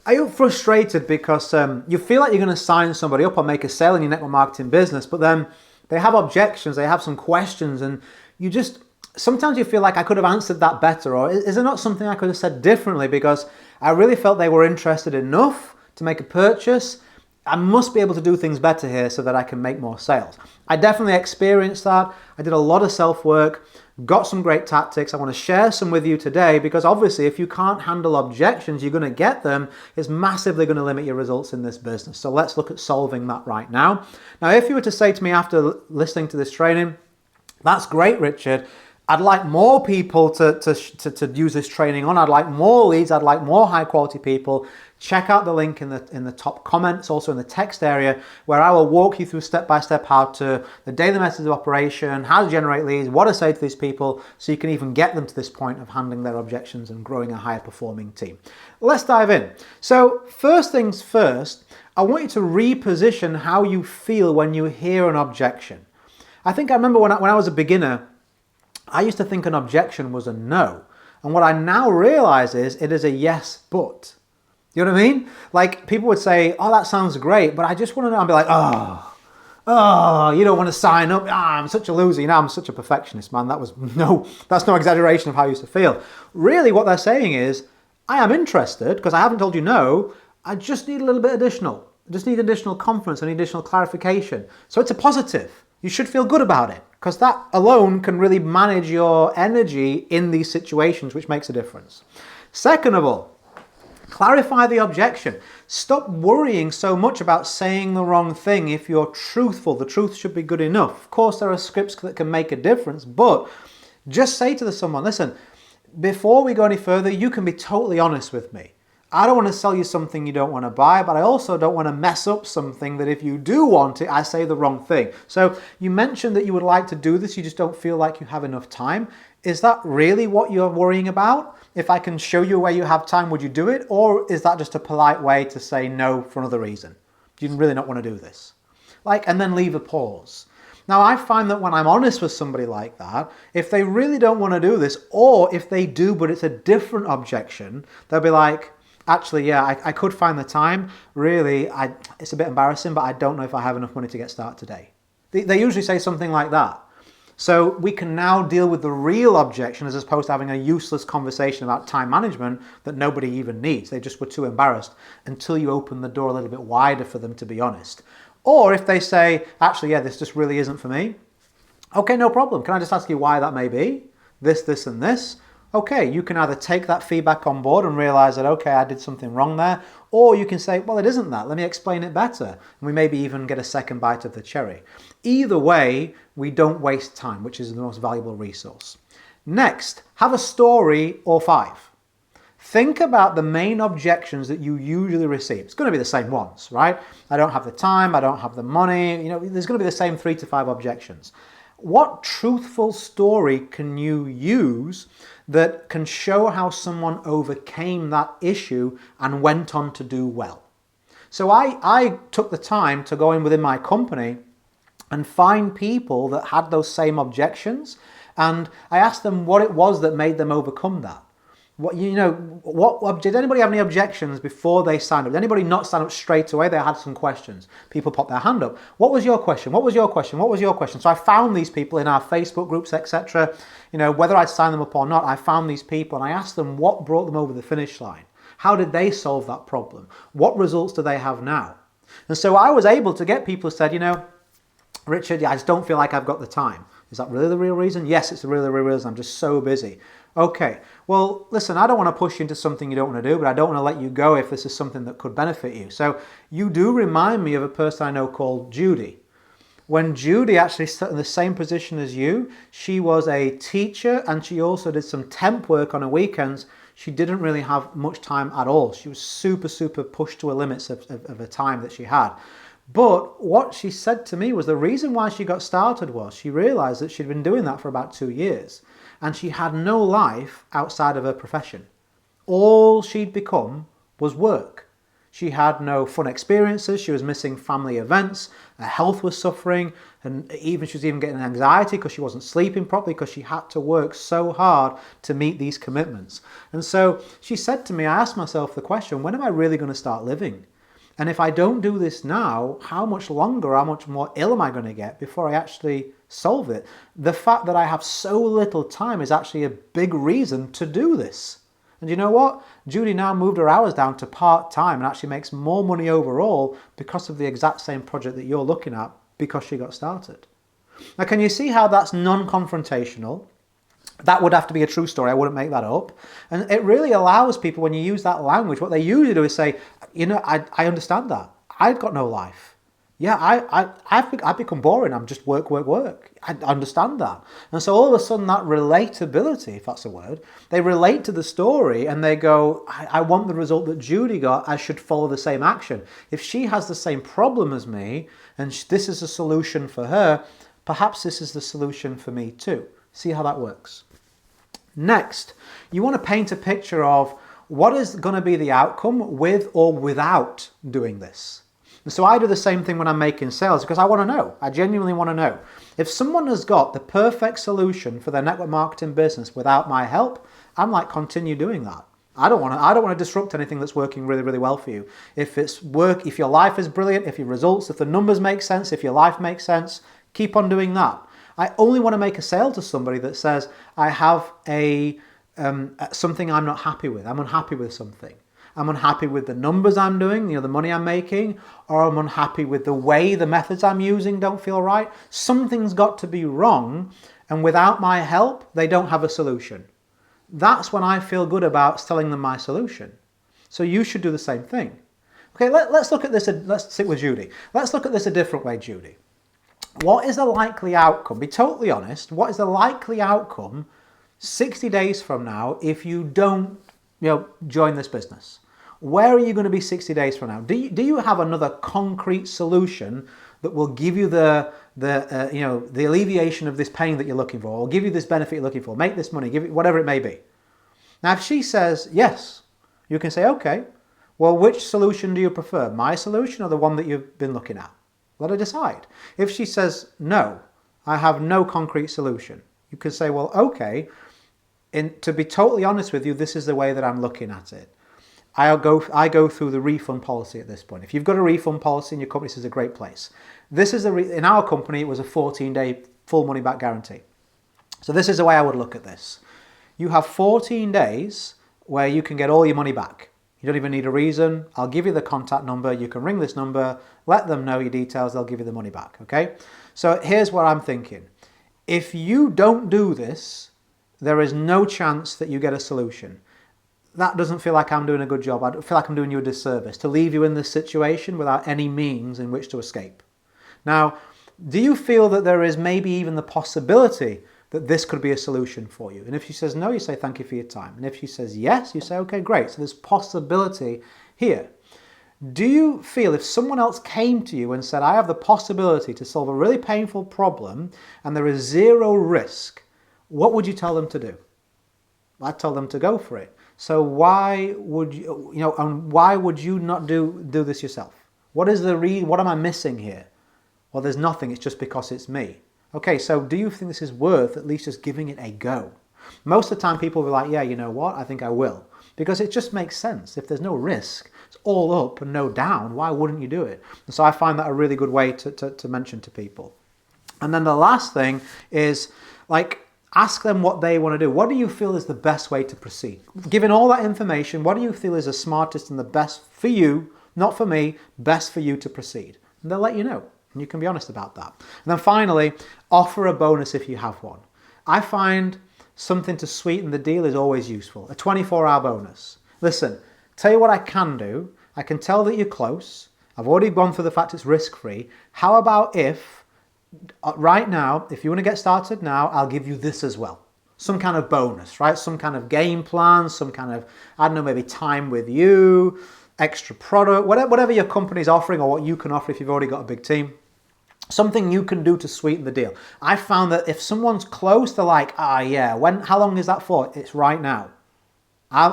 Are you frustrated because you feel like you're going to sign somebody up or make a sale in your network marketing business, but then they have objections, they have some questions, and you just, sometimes you feel like I could have answered that better, or is there not something I could have said differently because I really felt they were interested enough to make a purchase? I must be able to do things better here so that I can make more sales. I definitely experienced that. I did a lot of self-work, got some great tactics. I want to share some with you today because obviously if you can't handle objections, you're going to get them. It's massively going to limit your results in this business. So let's look at solving that right now. Now, if you were to say to me after listening to this training, that's great, Richard, I'd like more people to use this training on. I'd like more leads. I'd like more high quality people. Check out the link in the top comments, also in the text area, where I will walk you through step by step how to, the daily methods of operation, how to generate leads, what to say to these people, so you can even get them to this point of handling their objections and growing a higher performing team. Let's dive in. So first things first, I want you to reposition how you feel when you hear an objection. I remember when I was a beginner, I used to think an objection was a no. And what I now realize is it is a yes, but. You know what I mean? Like people would say, oh, that sounds great, but I just want to know. I'd be like, oh, you don't want to sign up. I'm such a loser. You know, I'm such a perfectionist, man. That's no exaggeration of how I used to feel. Really what they're saying is, I am interested because I haven't told you no. I just need a little bit additional. I just need additional confidence. I need additional clarification. So it's a positive. You should feel good about it because that alone can really manage your energy in these situations, which makes a difference. Second of all, clarify the objection. Stop worrying so much about saying the wrong thing. If you're truthful, the truth should be good enough. Of course, there are scripts that can make a difference, but just say to someone, listen, before we go any further, you can be totally honest with me. I don't want to sell you something you don't want to buy, but I also don't want to mess up something that if you do want it, I say the wrong thing. So you mentioned that you would like to do this, you just don't feel like you have enough time. Is that really what you're worrying about? If I can show you where you have time, would you do it? Or is that just a polite way to say no for another reason? Do you really not want to do this? And then leave a pause. Now, I find that when I'm honest with somebody like that, if they really don't want to do this, or if they do, but it's a different objection, they'll be like, actually, yeah, I could find the time. Really, it's a bit embarrassing, but I don't know if I have enough money to get started today. They usually say something like that. So we can now deal with the real objection as opposed to having a useless conversation about time management that nobody even needs. They just were too embarrassed until you open the door a little bit wider for them to be honest. Or if they say, actually, yeah, this just really isn't for me. Okay, no problem. Can I just ask you why that may be? This, and this. Okay, you can either take that feedback on board and realize that, okay, I did something wrong there, or you can say, well, it isn't that. Let me explain it better. And we maybe even get a second bite of the cherry. Either way, we don't waste time, which is the most valuable resource. Next, have a story or 5. Think about the main objections that you usually receive. It's going to be the same ones, right? I don't have the time, I don't have the money. You know, there's going to be the same 3 to 5 objections. What truthful story can you use that can show how someone overcame that issue and went on to do well? So I took the time to go in within my company and find people that had those same objections, and I asked them what it was that made them overcome that. Did anybody have any objections before they signed up? Did anybody not sign up straight away? They had some questions. People popped their hand up. What was your question? What was your question? What was your question? So I found these people in our Facebook groups, etc. Whether I'd sign them up or not, I found these people and I asked them what brought them over the finish line. How did they solve that problem? What results do they have now? And so I was able to get people who said, Richard, I just don't feel like I've got the time. Is that really the real reason? Yes, it's the real reason. I'm just so busy. Okay, well, listen, I don't want to push you into something you don't want to do, but I don't want to let you go if this is something that could benefit you. So you do remind me of a person I know called Judy. When Judy actually sat in the same position as you, she was a teacher and she also did some temp work on her weekends. She didn't really have much time at all. She was super pushed to her limits of the time that she had. But what she said to me was the reason why she got started was she realized that she'd been doing that for about 2 years and she had no life outside of her profession. All she'd become was work. She had no fun experiences. She was missing family events. Her health was suffering. And even she was even getting anxiety because she wasn't sleeping properly because she had to work so hard to meet these commitments. And so she said to me, I asked myself the question, when am I really going to start living? And if I don't do this now, how much longer, how much more ill am I going to get before I actually solve it? The fact that I have so little time is actually a big reason to do this. And you know what? Judy now moved her hours down to part-time and actually makes more money overall because of the exact same project that you're looking at because she got started. Now, can you see how that's non-confrontational? That would have to be a true story. I wouldn't make that up. And it really allows people, when you use that language, what they usually do is say, you know, I understand that. I've got no life. Yeah, I've become boring. I'm just work. I understand that. And so all of a sudden that relatability, if that's a word, they relate to the story and they go, I want the result that Judy got. I should follow the same action. If she has the same problem as me and this is a solution for her, perhaps this is the solution for me too. See how that works. Next, you want to paint a picture of what is going to be the outcome with or without doing this. And so I do the same thing when I'm making sales because I want to know. I genuinely want to know. If someone has got the perfect solution for their network marketing business without my help, I'm like, continue doing that. I don't want to disrupt anything that's working really, really well for you. If your life is brilliant, if your results, if the numbers make sense, if your life makes sense, keep on doing that. I only want to make a sale to somebody that says, I have something I'm not happy with. I'm unhappy with something. I'm unhappy with the numbers I'm doing, the money I'm making, or I'm unhappy with the way the methods I'm using don't feel right. Something's got to be wrong, and without my help, they don't have a solution. That's when I feel good about telling them my solution. So you should do the same thing. Okay, let's look at this. Let's sit with Judy. Let's look at this a different way, Judy. What is the likely outcome? Be totally honest. What is the likely outcome 60 days from now if you don't, join this business? Where are you going to be 60 days from now? Do you have another concrete solution that will give you the alleviation of this pain that you're looking for, or give you this benefit you're looking for, make this money, give it whatever it may be? Now, if she says yes, you can say, okay, well, which solution do you prefer? My solution or the one that you've been looking at? Let her decide. If she says no, I have no concrete solution, you can say, well, okay, to be totally honest with you, this is the way that I'm looking at it. I go through the refund policy at this point. If you've got a refund policy in your company, this is a great place. This is in our company, it was a 14-day full money back guarantee. So this is the way I would look at this. You have 14 days where you can get all your money back. You don't even need a reason. I'll give you the contact number. You can ring this number, let them know your details. They'll give you the money back. Okay. So here's what I'm thinking. If you don't do this, there is no chance that you get a solution. That doesn't feel like I'm doing a good job. I feel like I'm doing you a disservice to leave you in this situation without any means in which to escape. Now, do you feel that there is maybe even the possibility that this could be a solution for you? And if she says no, you say thank you for your time. And if she says yes, you say okay, great. So there's possibility here. Do you feel if someone else came to you and said, I have the possibility to solve a really painful problem and there is zero risk, what would you tell them to do? I'd tell them to go for it. So why would why would you not do this yourself? What am I missing here? Well, there's nothing. It's just because it's me. Okay, so do you think this is worth at least just giving it a go? Most of the time people will be like, yeah, you know what? I think I will. Because it just makes sense. If there's no risk, it's all up and no down, why wouldn't you do it? And so I find that a really good way to mention to people. And then the last thing is, ask them what they want to do. What do you feel is the best way to proceed? Given all that information, what do you feel is the smartest and the best for you, not for me, best for you to proceed? And they'll let you know. And you can be honest about that. And then finally, offer a bonus if you have one. I find something to sweeten the deal is always useful. A 24-hour bonus. Listen, tell you what I can do. I can tell that you're close. I've already gone through the fact it's risk-free. How about if, right now, if you want to get started now, I'll give you this as well. Some kind of bonus, right? Some kind of game plan, some kind of, I don't know, maybe time with you, extra product, whatever your company's offering or what you can offer if you've already got a big team. Something you can do to sweeten the deal. I found that if someone's close, they're like, yeah, how long is that for? It's right now.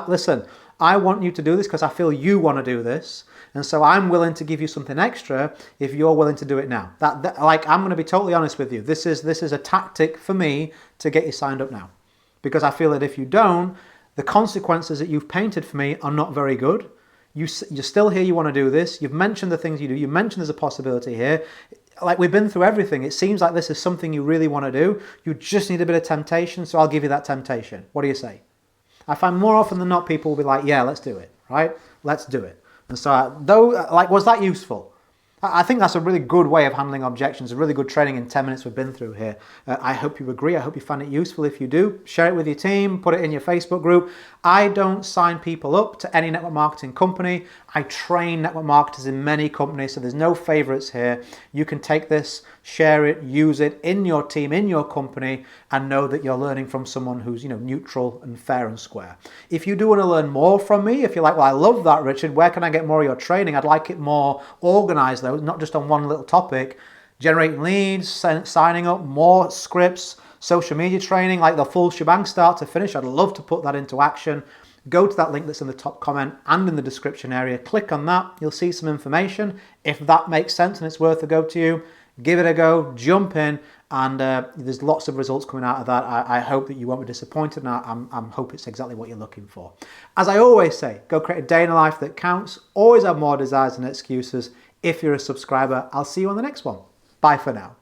Listen, I want you to do this because I feel you want to do this. And so I'm willing to give you something extra if you're willing to do it now. Like, I'm going to be totally honest with you. This is a tactic for me to get you signed up now. Because I feel that if you don't, the consequences that you've painted for me are not very good. You're still here, you want to do this. You've mentioned the things you do. You mentioned there's a possibility here. Like, we've been through everything. It seems like this is something you really want to do. You just need a bit of temptation, so I'll give you that temptation. What do you say? I find more often than not people will be like, yeah, let's do it, right? Let's do it. And so, was that useful? I think that's a really good way of handling objections, a really good training in 10 minutes we've been through here. I hope you agree. I hope you find it useful. If you do, share it with your team, put it in your Facebook group. I don't sign people up to any network marketing company. I train network marketers in many companies, so there's no favorites here. You can take this, share it, use it in your team, in your company, and know that you're learning from someone who's, neutral and fair and square. If you do want to learn more from me, if you're like, well, I love that, Richard, where can I get more of your training? I'd like it more organized though, not just on one little topic. Generating leads, signing up, more scripts, social media training, like the full shebang start to finish. I'd love to put that into action. Go to that link that's in the top comment and in the description area. Click on that. You'll see some information. If that makes sense and it's worth a go to you, give it a go, jump in, and there's lots of results coming out of that. I hope that you won't be disappointed, and I hope it's exactly what you're looking for. As I always say, go create a day in a life that counts. Always have more desires than excuses. If you're a subscriber, I'll see you on the next one. Bye for now.